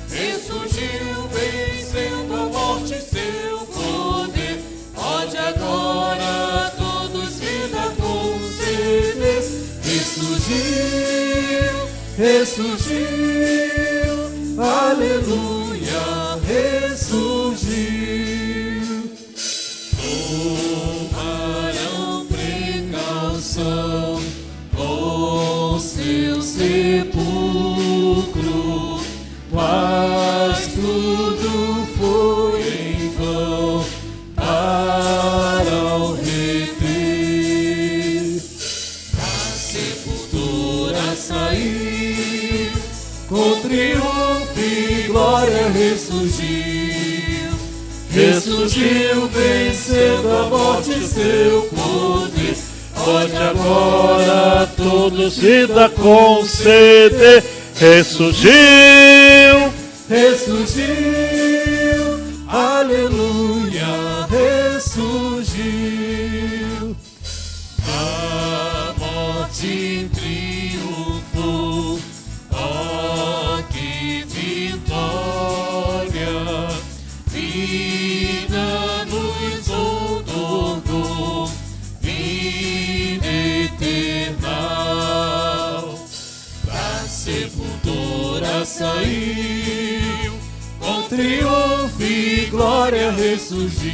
Ressurgiu vencendo a morte, seu poder pode agora todos vida conceder. Ressurgiu, ressurgiu. aleluia, ressurgiu. Tomarão precaução com seu sepulcro, mas tudo foi em vão para o reter. Da sepultura sair, com triunfo e glória ressurgiu. Ressurgiu vencendo a morte e seu poder. Pode agora todos vida conceder. Ressurgiu, Ressurgiu, aleluia, ressurgiu. A morte em triunfo, ó que vitória, vida nos outorgou, vida eternal. Da sepultura saiu, com triunfo e glória ressurgiu.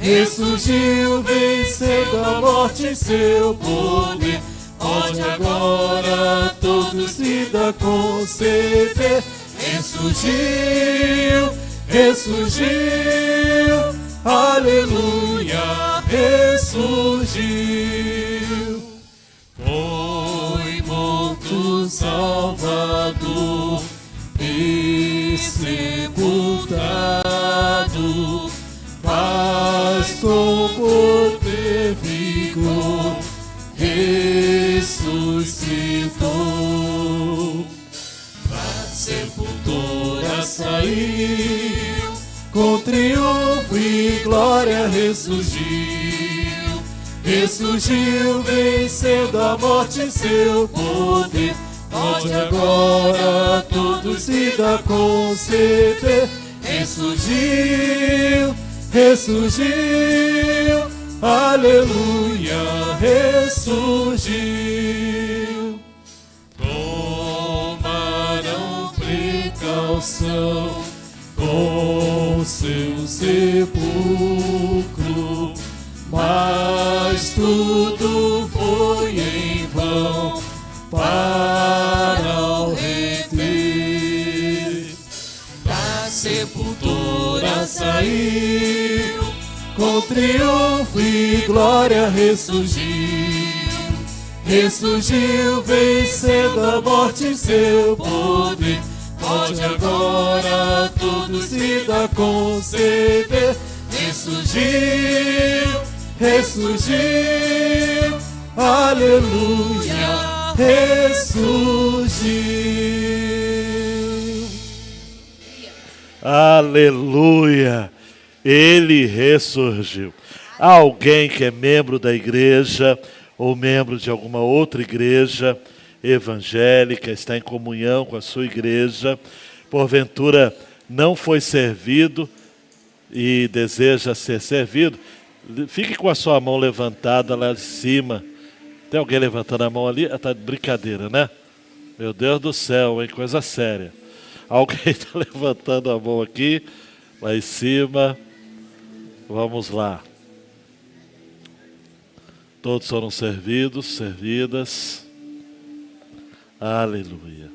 Ressurgiu vencendo a morte e seu poder. Pode agora todos vida conceder. Ressurgiu, ressurgiu, aleluia, ressurgiu. Foi morto Salvador e sepultado, mas com poder vigor ressuscitou. Da sepultura saiu, com triunfo e glória ressurgiu. Ressurgiu vencendo a morte e seu poder. Pode agora todos vida conceder. Ressurgiu, ressurgiu, aleluia, ressurgiu. Tomarão precaução com seu sepulcro, mas tudo foi em vão para o reter. Da sepultura saiu, com triunfo e glória ressurgiu. Ressurgiu vencendo a morte e seu poder. Pode agora todos vida conceder. Ressurgiu, ressurgiu, aleluia, ressurgiu. aleluia, ele ressurgiu. Há alguém que é membro da igreja ou membro de alguma outra igreja evangélica, está em comunhão com a sua igreja, porventura não foi servido e deseja ser servido, fique com a sua mão levantada lá de cima. Tem alguém levantando a mão ali? Está de brincadeira, né? Meu Deus do céu, hein? Coisa séria. Alguém está levantando a mão aqui, lá em cima. Vamos lá. Todos foram servidos, servidas. Aleluia.